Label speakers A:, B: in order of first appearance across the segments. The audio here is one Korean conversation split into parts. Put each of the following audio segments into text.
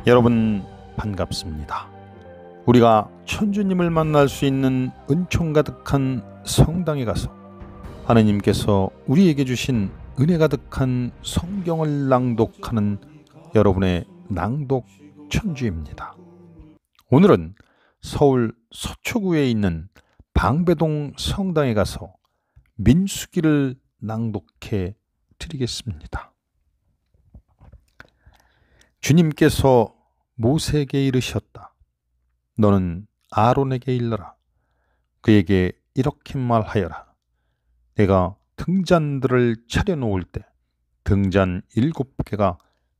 A: 여러분 반갑습니다. 우리가 천주님을 만날 수 있는 은총 가득한 성당에 가서 하느님께서 우리에게 주신 은혜 가득한 성경을 낭독하는 여러분의 낭독 천주입니다. 오늘은 서울 서초구에 있는 방배동 성당에 가서 민수기를 낭독해 드리겠습니다. 주님께서 모세에게 이르셨다. 너는 아론에게 일러라. 그에게 이렇게 말하여라. 내가 등잔들을 차려놓을 때 등잔 7개가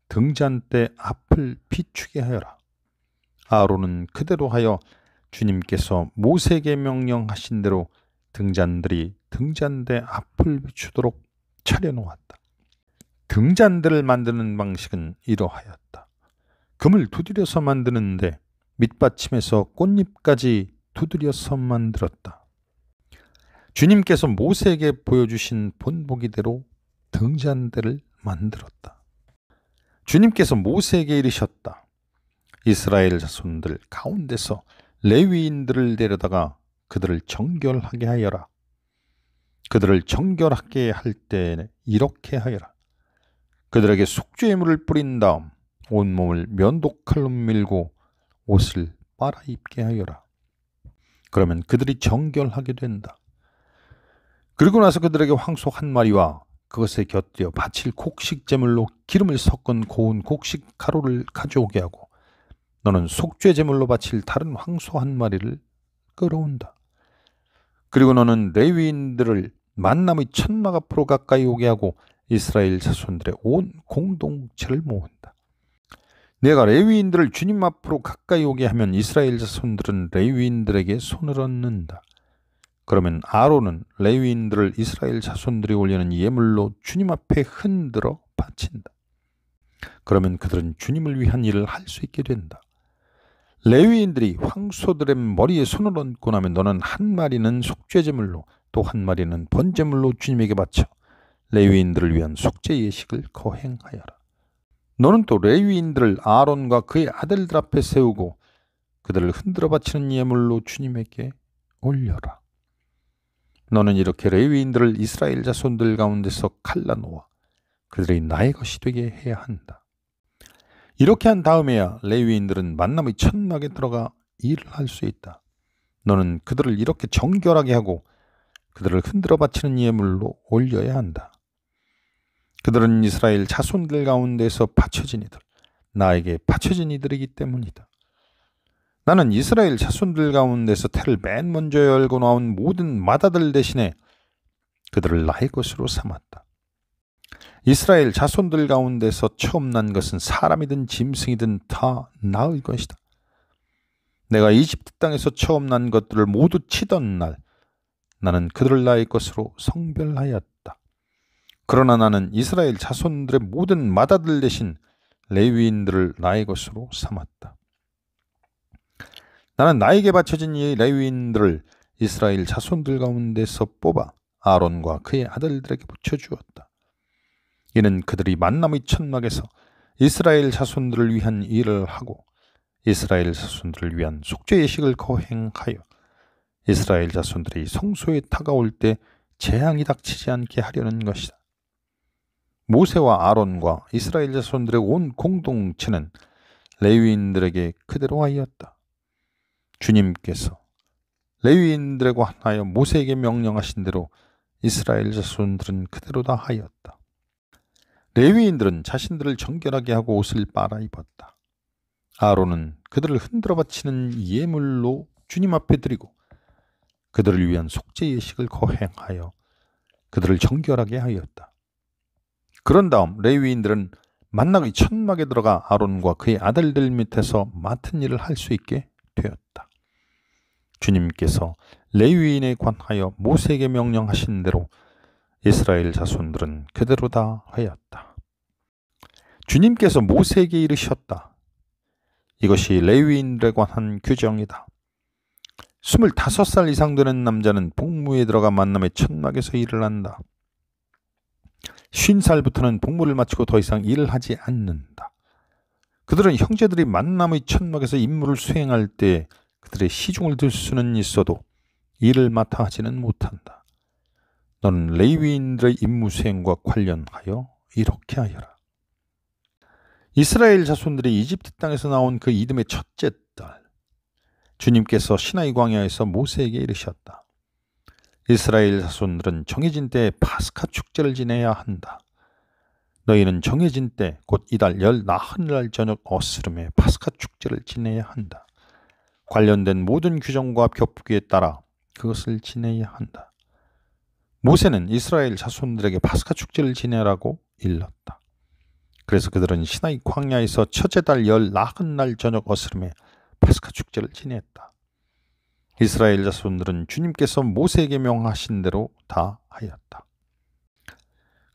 A: 등잔대 앞을 비추게 하여라. 아론은 그대로 하여 주님께서 모세에게 명령하신 대로 등잔들이 등잔대 앞을 비추도록 차려놓았다. 등잔대를 만드는 방식은 이러하였다. 금을 두드려서 만드는데 밑받침에서 꽃잎까지 두드려서 만들었다. 주님께서 모세에게 보여주신 본보기대로 등잔대를 만들었다. 주님께서 모세에게 이르셨다. 이스라엘 자손들 가운데서 레위인들을 데려다가 그들을 정결하게 하여라. 그들을 정결하게 할 때 이렇게 하여라. 그들에게 속죄의 물을 뿌린 다음 온몸을 면도칼로 밀고 옷을 빨아 입게 하여라. 그러면 그들이 정결하게 된다. 그리고 나서 그들에게 황소 한 마리와 그것에 곁들여 바칠 곡식 제물로 기름을 섞은 고운 곡식 가루를 가져오게 하고 너는 속죄 제물로 바칠 다른 황소 한 마리를 끌어온다. 그리고 너는 레위인들을 만남의 천막 앞으로 가까이 오게 하고 이스라엘 자손들의 온 공동체를 모은다. 내가 레위인들을 주님 앞으로 가까이 오게 하면 이스라엘 자손들은 레위인들에게 손을 얹는다. 그러면 아론은 레위인들을 이스라엘 자손들이 올리는 예물로 주님 앞에 흔들어 바친다. 그러면 그들은 주님을 위한 일을 할 수 있게 된다. 레위인들이 황소들의 머리에 손을 얹고 나면 너는 한 마리는 속죄제물로 또 한 마리는 번제물로 주님에게 바쳐 레위인들을 위한 속죄 예식을 거행하여라. 너는 또 레위인들을 아론과 그의 아들들 앞에 세우고 그들을 흔들어 바치는 예물로 주님에게 올려라. 너는 이렇게 레위인들을 이스라엘 자손들 가운데서 갈라놓아 그들이 나의 것이 되게 해야 한다. 이렇게 한 다음에야 레위인들은 만남의 천막에 들어가 일을 할 수 있다. 너는 그들을 이렇게 정결하게 하고 그들을 흔들어 바치는 예물로 올려야 한다. 그들은 이스라엘 자손들 가운데서 바쳐진 이들, 나에게 바쳐진 이들이기 때문이다. 나는 이스라엘 자손들 가운데서 태를 맨 먼저 열고 나온 모든 맏아들 대신에 그들을 나의 것으로 삼았다. 이스라엘 자손들 가운데서 처음 난 것은 사람이든 짐승이든 다 나의 것이다. 내가 이집트 땅에서 처음 난 것들을 모두 치던 날 나는 그들을 나의 것으로 성별하였다. 그러나 나는 이스라엘 자손들의 모든 맏아들 대신 레위인들을 나의 것으로 삼았다. 나는 나에게 바쳐진 이 레위인들을 이스라엘 자손들 가운데서 뽑아 아론과 그의 아들들에게 붙여주었다. 이는 그들이 만남의 천막에서 이스라엘 자손들을 위한 일을 하고 이스라엘 자손들을 위한 속죄 예식을 거행하여 이스라엘 자손들이 성소에 다가올 때 재앙이 닥치지 않게 하려는 것이다. 모세와 아론과 이스라엘 자손들의 온 공동체는 레위인들에게 그대로 하였다. 주님께서 레위인들에 관하여 모세에게 명령하신 대로 이스라엘 자손들은 그대로 다 하였다. 레위인들은 자신들을 정결하게 하고 옷을 빨아 입었다. 아론은 그들을 흔들어 바치는 예물로 주님 앞에 드리고 그들을 위한 속죄 예식을 거행하여 그들을 정결하게 하였다. 그런 다음 레위인들은 만나기 천막에 들어가 아론과 그의 아들들 밑에서 맡은 일을 할 수 있게 되었다. 주님께서 레위인에 관하여 모세에게 명령하신 대로 이스라엘 자손들은 그대로 다 하였다. 주님께서 모세에게 이르셨다. 이것이 레위인들에 관한 규정이다. 25살 이상 되는 남자는 복무에 들어가 만남의 천막에서 일을 한다. 50살부터는 복무를 마치고 더 이상 일을 하지 않는다. 그들은 형제들이 만남의 천막에서 임무를 수행할 때 그들의 시중을 들 수는 있어도 일을 맡아 하지는 못한다. 너는 레위인들의 임무 수행과 관련하여 이렇게 하여라. 이스라엘 자손들이 이집트 땅에서 나온 그 이듬해 첫째 달, 주님께서 시나이 광야에서 모세에게 이르셨다. 이스라엘 자손들은 정해진 때에 파스카 축제를 지내야 한다. 너희는 정해진 때 곧 이달 14날 저녁 어스름에 파스카 축제를 지내야 한다. 관련된 모든 규정과 격부에 따라 그것을 지내야 한다. 모세는 이스라엘 자손들에게 파스카 축제를 지내라고 일렀다. 그래서 그들은 시나이 광야에서 첫째 달 14날 저녁 어스름에 파스카 축제를 지냈다. 이스라엘 자손들은 주님께서 모세에게 명하신 대로 다 하였다.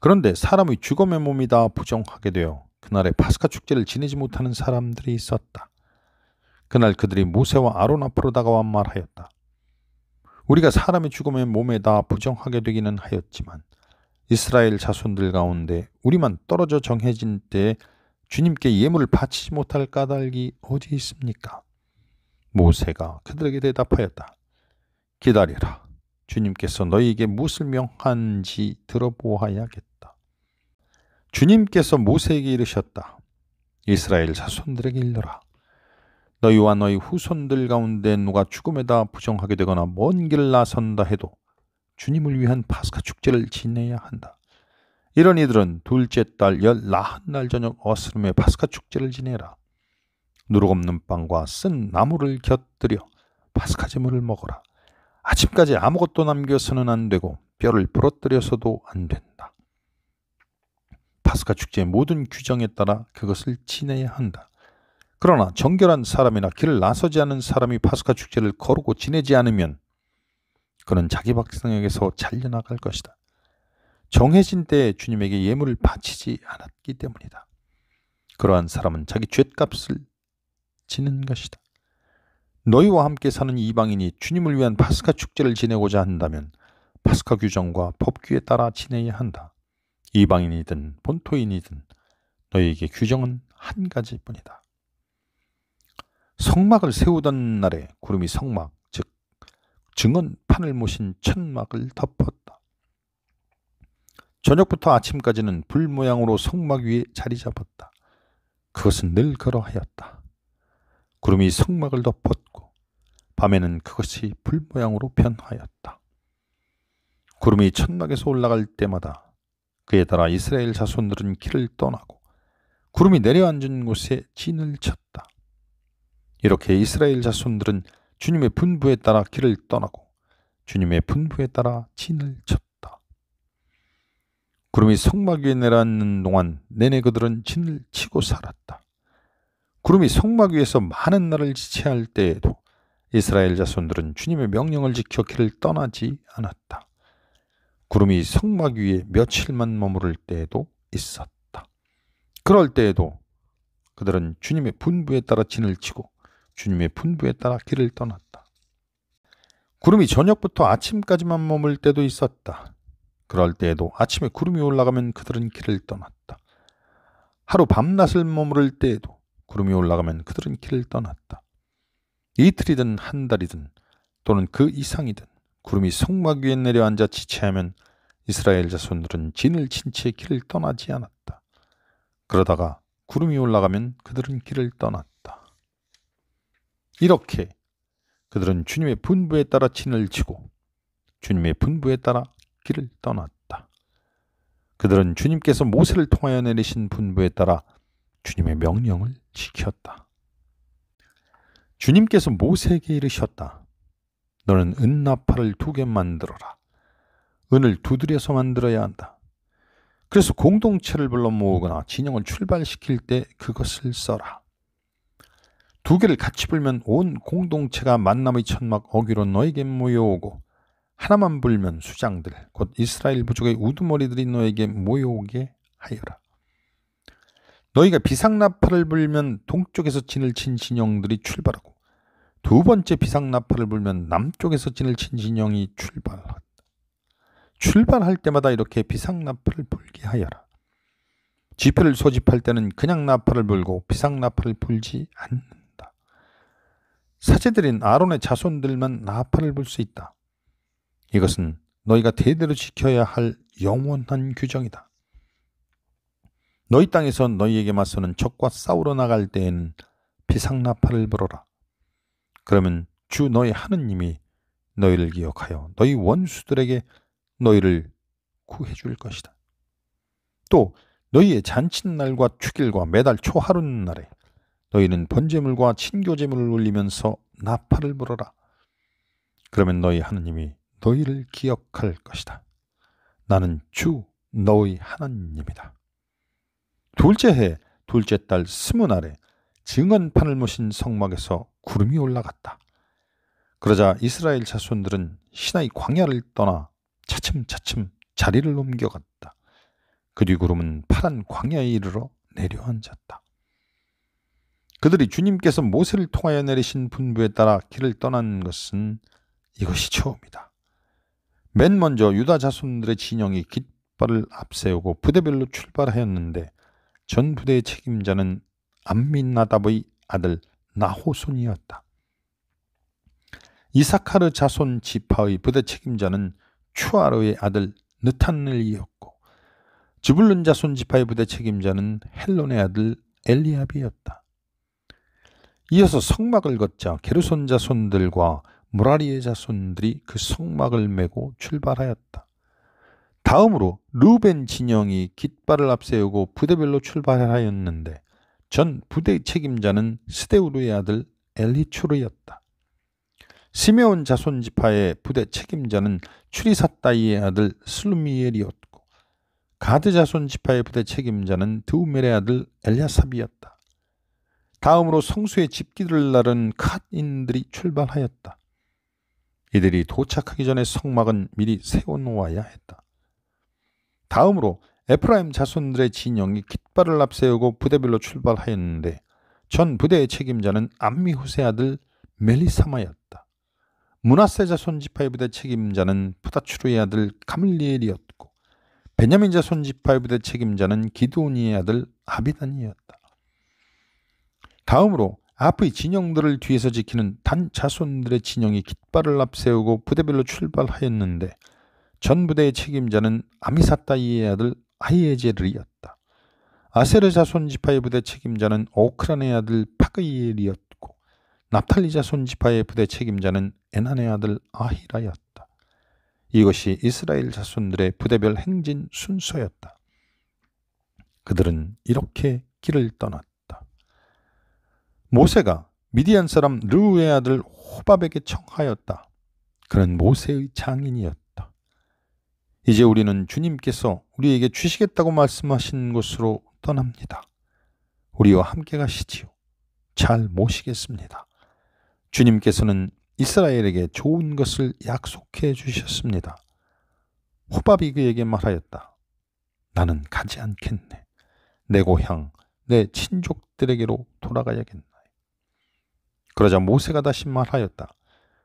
A: 그런데 사람의 죽음의 몸이 다 부정하게 되어 그날에 파스카 축제를 지내지 못하는 사람들이 있었다. 그날 그들이 모세와 아론 앞으로 다가와 말하였다. 우리가 사람의 죽음의 몸에 다 부정하게 되기는 하였지만 이스라엘 자손들 가운데 우리만 떨어져 정해진 때에 주님께 예물을 바치지 못할 까닭이 어디 있습니까? 모세가 그들에게 대답하였다. 기다리라. 주님께서 너희에게 무엇을 명한지 들어보아야겠다. 주님께서 모세에게 이르셨다. 이스라엘 자손들에게 일러라. 너희와 너희 후손들 가운데 누가 죽음에다 부정하게 되거나 먼 길을 나선다 해도 주님을 위한 파스카 축제를 지내야 한다. 이런 이들은 둘째 달 14날 저녁 어스름에 파스카 축제를 지내라. 누룩 없는 빵과 쓴 나물을 곁들여 파스카 제물을 먹어라. 아침까지 아무것도 남겨서는 안 되고 뼈를 부러뜨려서도 안 된다. 파스카 축제의 모든 규정에 따라 그것을 지내야 한다. 그러나 정결한 사람이나 길을 나서지 않은 사람이 파스카 축제를 거르고 지내지 않으면 그는 자기 백성에게서 잘려나갈 것이다. 정해진 때에 주님에게 예물을 바치지 않았기 때문이다. 그러한 사람은 자기 죗값을 지는 것이다. 너희와 함께 사는 이방인이 주님을 위한 파스카 축제를 지내고자 한다면 파스카 규정과 법규에 따라 지내야 한다. 이방인이든 본토인이든 너희에게 규정은 한 가지뿐이다. 성막을 세우던 날에 구름이 성막, 즉 증언판을 모신 천막을 덮었다. 저녁부터 아침까지는 불 모양으로 성막 위에 자리 잡았다. 그것은 늘 그러하였다. 구름이 성막을 덮었고 밤에는 그것이 불 모양으로 변하였다. 구름이 천막에서 올라갈 때마다 그에 따라 이스라엘 자손들은 길을 떠나고 구름이 내려앉은 곳에 진을 쳤다. 이렇게 이스라엘 자손들은 주님의 분부에 따라 길을 떠나고 주님의 분부에 따라 진을 쳤다. 구름이 성막 위에 내려앉는 동안 내내 그들은 진을 치고 살았다. 구름이 성막 위에서 많은 날을 지체할 때에도 이스라엘 자손들은 주님의 명령을 지켜 길을 떠나지 않았다. 구름이 성막 위에 며칠만 머무를 때에도 있었다. 그럴 때에도 그들은 주님의 분부에 따라 진을 치고 주님의 분부에 따라 길을 떠났다. 구름이 저녁부터 아침까지만 머물 때도 있었다. 그럴 때에도 아침에 구름이 올라가면 그들은 길을 떠났다. 하루 밤낮을 머무를 때에도 구름이 올라가면 그들은 길을 떠났다. 이틀이든 한 달이든 또는 그 이상이든 구름이 성막 위에 내려앉아 지체하면 이스라엘 자손들은 진을 친 채 길을 떠나지 않았다. 그러다가 구름이 올라가면 그들은 길을 떠났다. 이렇게 그들은 주님의 분부에 따라 진을 치고 주님의 분부에 따라 길을 떠났다. 그들은 주님께서 모세를 통하여 내리신 분부에 따라 주님의 명령을 지켰다. 주님께서 모세에게 이르셨다. 너는 은나팔을 2개 만들어라. 은을 두드려서 만들어야 한다. 그래서 공동체를 불러 모으거나 진영을 출발시킬 때 그것을 써라. 2개를 같이 불면 온 공동체가 만남의 천막 어귀로 너에게 모여오고 하나만 불면 수장들 곧 이스라엘 부족의 우두머리들이 너에게 모여오게 하여라. 너희가 비상나팔을 불면 동쪽에서 진을 친 진영들이 출발하고 2번째 비상나팔을 불면 남쪽에서 진을 친 진영이 출발할 때마다 이렇게 비상나팔을 불게 하여라. 지표를 소집할 때는 그냥 나팔을 불고 비상 나팔을 불지 않는다. 사제들인 아론의 자손들만 나팔을 불 수 있다. 이것은 너희가 대대로 지켜야 할 영원한 규정이다. 너희 땅에서 너희에게 맞서는 적과 싸우러 나갈 때에는 비상 나팔을 불어라. 그러면 주 너희 하느님이 너희를 기억하여 너희 원수들에게 너희를 구해줄 것이다. 또 너희의 잔칫날과 축일과 매달 초하룻날에 너희는 번제물과 친교제물을 올리면서 나팔을 불어라. 그러면 너희 하느님이 너희를 기억할 것이다. 나는 주 너희 하나님이다. 둘째 해 둘째 달 20날에 증언판을 모신 성막에서 구름이 올라갔다. 그러자 이스라엘 자손들은 시나이 광야를 떠나 차츰차츰 자리를 옮겨갔다. 그 뒤 구름은 파란 광야에 이르러 내려앉았다. 그들이 주님께서 모세를 통하여 내리신 분부에 따라 길을 떠난 것은 이것이 처음이다. 맨 먼저 유다 자손들의 진영이 깃발을 앞세우고 부대별로 출발하였는데 전 부대의 책임자는 암민나답의 아들 나호손이었다. 이사카르 자손 지파의 부대 책임자는 추아르의 아들 느탄엘이었고 즈불룬 자손 지파의 부대 책임자는 헬론의 아들 엘리압이었다. 이어서 성막을 걷자 게르손 자손들과 무라리의 자손들이 그 성막을 메고 출발하였다. 다음으로 르우벤 진영이 깃발을 앞세우고 부대별로 출발하였는데 전 부대 책임자는 스데우르의 아들 엘리추르였다. 시메온 자손 지파의 부대 책임자는 추리사따이의 아들 슬루미엘이었고 가드 자손 지파의 부대 책임자는 드우멜의 아들 엘야삽이었다. 다음으로 성수의 집기를 나른 캇인들이 출발하였다. 이들이 도착하기 전에 성막은 미리 세워놓아야 했다. 다음으로 에프라임 자손들의 진영이 깃발을 앞세우고 부대별로 출발하였는데 전 부대의 책임자는 암미후세 아들 멜리사마였다. 므낫세 자손 지파의 부대 책임자는 푸다추르의 아들 가물리엘이었고 베냐민 자손 지파의 부대 책임자는 기드오니의 아들 아비단이었다. 다음으로 앞의 진영들을 뒤에서 지키는 단 자손들의 진영이 깃발을 앞세우고 부대별로 출발하였는데 전 부대의 책임자는 아미사따이의 아들 아히에제르이었다. 아세르 자손 지파의 부대 책임자는 오크란의 아들 파그이엘이었고 납탈리 자손 지파의 부대 책임자는 에난의 아들 아히라였다. 이것이 이스라엘 자손들의 부대별 행진 순서였다. 그들은 이렇게 길을 떠났다. 모세가 미디안 사람 르우의 아들 호밥에게 청하였다. 그는 모세의 장인이었다. 이제 우리는 주님께서 우리에게 주시겠다고 말씀하신 곳으로 떠납니다. 우리와 함께 가시지요. 잘 모시겠습니다. 주님께서는 이스라엘에게 좋은 것을 약속해 주셨습니다. 호밥이 그에게 말하였다. 나는 가지 않겠네. 내 고향, 내 친족들에게로 돌아가야겠네. 그러자 모세가 다시 말하였다.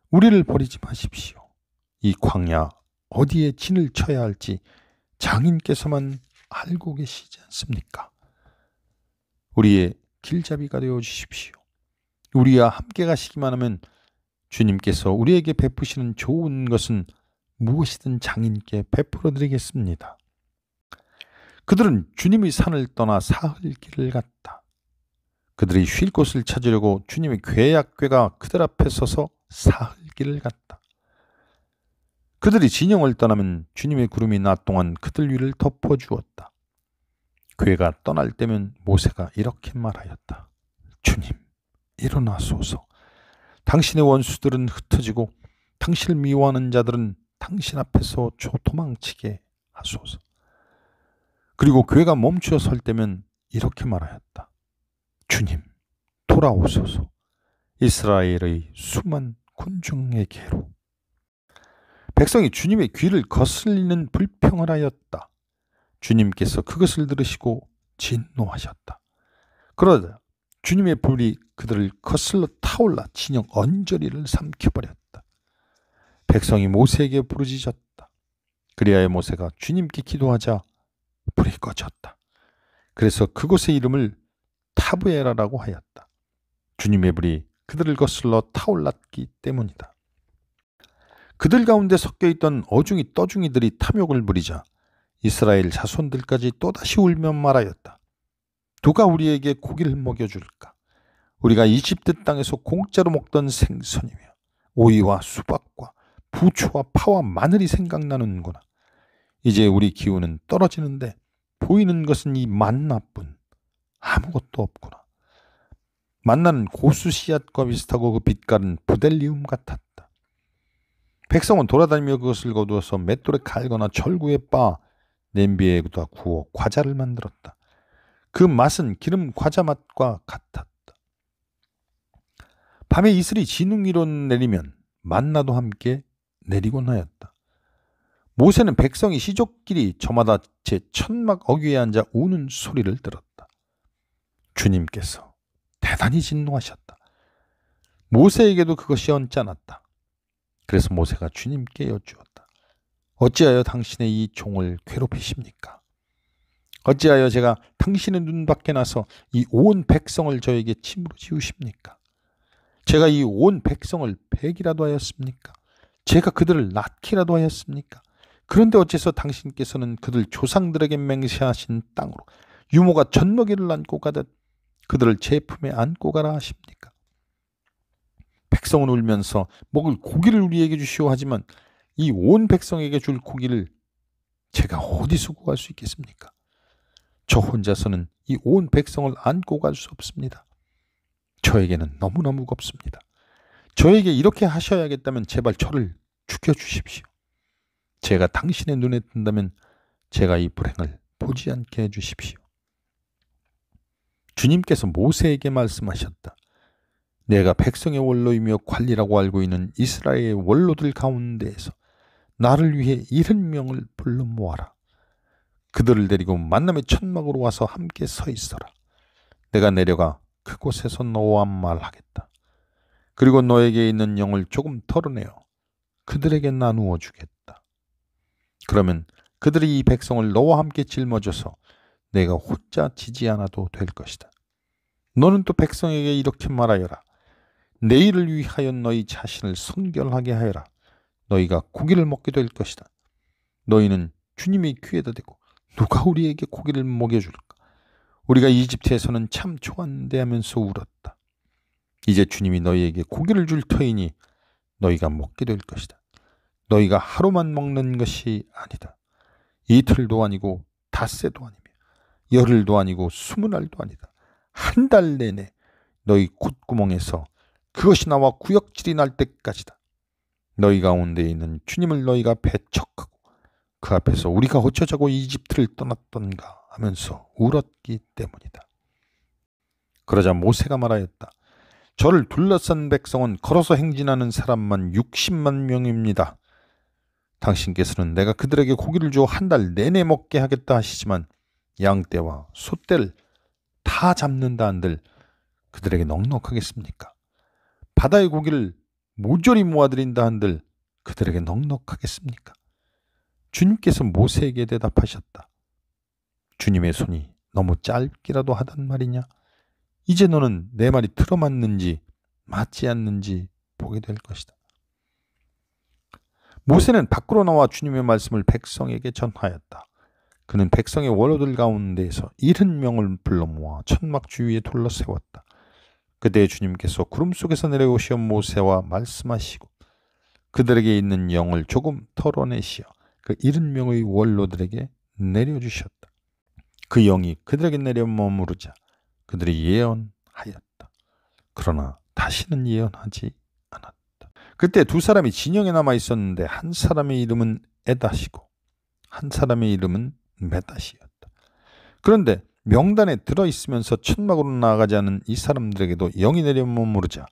A: 우리를 버리지 마십시오. 이 광야 어디에 진을 쳐야 할지 장인께서만 알고 계시지 않습니까? 우리의 길잡이가 되어 주십시오. 우리와 함께 가시기만 하면 주님께서 우리에게 베푸시는 좋은 것은 무엇이든 장인께 베풀어 드리겠습니다. 그들은 주님의 산을 떠나 사흘 길을 갔다. 그들이 쉴 곳을 찾으려고 주님의 괴약궤가 그들 앞에 서서 사흘 길을 갔다. 그들이 진영을 떠나면 주님의 구름이 낮 동안 그들 위를 덮어주었다. 괴가 떠날 때면 모세가 이렇게 말하였다. 주님, 일어나소서. 당신의 원수들은 흩어지고 당신을 미워하는 자들은 당신 앞에서 도망치게 하소서. 그리고 괴가 멈추어 설 때면 이렇게 말하였다. 주님, 돌아오소서. 이스라엘의 수만 군중에게로. 백성이 주님의 귀를 거슬리는 불평을 하였다. 주님께서 그것을 들으시고 진노하셨다. 그러자 주님의 불이 그들을 거슬러 타올라 진영 언저리를 삼켜버렸다. 백성이 모세에게 부르짖었다. 그리하여 모세가 주님께 기도하자 불이 꺼졌다. 그래서 그곳의 이름을 타브에라라고 하였다. 주님의 불이 그들을 거슬러 타올랐기 때문이다. 그들 가운데 섞여있던 어중이 떠중이들이 탐욕을 부리자 이스라엘 자손들까지 또다시 울며 말하였다. 누가 우리에게 고기를 먹여줄까? 우리가 이집트 땅에서 공짜로 먹던 생선이며 오이와 수박과 부추와 파와 마늘이 생각나는구나. 이제 우리 기운은 떨어지는데 보이는 것은 이 만나뿐. 아무것도 없구나. 만나는 고수 씨앗과 비슷하고 그 빛깔은 부델리움 같았다. 백성은 돌아다니며 그것을 거두어서 맷돌에 갈거나 절구에 빻아 냄비에다 구워 과자를 만들었다. 그 맛은 기름 과자 맛과 같았다. 밤에 이슬이 진흙 위로 내리면 만나도 함께 내리곤 하였다. 모세는 백성이 시족끼리 저마다 제 천막 어귀에 앉아 우는 소리를 들었다. 주님께서 대단히 진노하셨다. 모세에게도 그것이 언짢았다. 그래서 모세가 주님께 여쭈었다. 어찌하여 당신의 이 종을 괴롭히십니까? 어찌하여 제가 당신의 눈 밖에 나서 이 온 백성을 저에게 침으로 지우십니까? 제가 이 온 백성을 패기라도 하였습니까? 제가 그들을 낳기라도 하였습니까? 그런데 어째서 당신께서는 그들 조상들에게 맹세하신 땅으로 유모가 젖먹이를 안고 가듯 그들을 제 품에 안고 가라 하십니까? 백성은 울면서 먹을 고기를 우리에게 주시오 하지만 이 온 백성에게 줄 고기를 제가 어디서 구할 수 있겠습니까? 저 혼자서는 이 온 백성을 안고 갈 수 없습니다. 저에게는 너무나 무겁습니다. 저에게 이렇게 하셔야겠다면 제발 저를 죽여주십시오. 제가 당신의 눈에 든다면 제가 이 불행을 보지 않게 해주십시오. 주님께서 모세에게 말씀하셨다. 내가 백성의 원로이며 관리라고 알고 있는 이스라엘의 원로들 가운데에서 나를 위해 70명을 불러 모아라. 그들을 데리고 만남의 천막으로 와서 함께 서 있어라. 내가 내려가 그곳에서 너와 말하겠다. 그리고 너에게 있는 영을 조금 털어내어 그들에게 나누어 주겠다. 그러면 그들이 이 백성을 너와 함께 짊어져서 내가 혼자 지지 않아도 될 것이다. 너는 또 백성에게 이렇게 말하여라. 내일을 위하여 너희 자신을 성결하게 하여라. 너희가 고기를 먹게 될 것이다. 너희는 주님의 귀에다 대고 누가 우리에게 고기를 먹여줄까? 우리가 이집트에서는 참 좋았는데 하면서 울었다. 이제 주님이 너희에게 고기를 줄 터이니 너희가 먹게 될 것이다. 너희가 하루만 먹는 것이 아니다. 이틀도 아니고 닷새도 아니며 열흘도 아니고 20날도 아니다. 한 달 내내 너희 콧구멍에서 그것이 나와 구역질이 날 때까지다. 너희 가운데 있는 주님을 너희가 배척하고 그 앞에서 우리가 어쩌자고 이집트를 떠났던가 하면서 울었기 때문이다. 그러자 모세가 말하였다. 저를 둘러싼 백성은 걸어서 행진하는 사람만 60만 명입니다. 당신께서는 내가 그들에게 고기를 주어 한 달 내내 먹게 하겠다 하시지만 양떼와 소떼를 다 잡는다 한들 그들에게 넉넉하겠습니까? 바다의 고기를 모조리 모아드린다 한들 그들에게 넉넉하겠습니까? 주님께서 모세에게 대답하셨다. 주님의 손이 너무 짧기라도 하단 말이냐? 이제 너는 내 말이 틀어맞는지 맞지 않는지 보게 될 것이다. 모세는 밖으로 나와 주님의 말씀을 백성에게 전하였다. 그는 백성의 원로들 가운데에서 70명을 불러 모아 천막 주위에 둘러세웠다. 그때 주님께서 구름 속에서 내려오시어 모세와 말씀하시고 그들에게 있는 영을 조금 털어내시어 그 70명의 원로들에게 내려주셨다. 그 영이 그들에게 내려 머무르자 그들이 예언하였다. 그러나 다시는 예언하지 않았다. 그때 두 사람이 진영에 남아 있었는데 한 사람의 이름은 에다시고 한 사람의 이름은 메다시였다. 그런데 명단에 들어있으면서 천막으로 나아가지 않은 이 사람들에게도 영이 내려 머무르자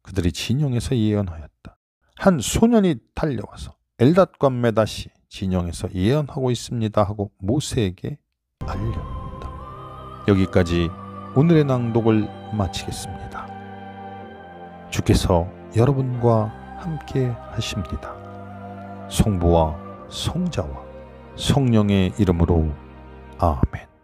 A: 그들이 진영에서 예언하였다. 한 소년이 달려와서 엘닷과 메다시 진영에서 예언하고 있습니다 하고 모세에게 알렸다. 여기까지 오늘의 낭독을 마치겠습니다. 주께서 여러분과 함께 하십니다. 성부와 성자와 성령의 이름으로 아멘.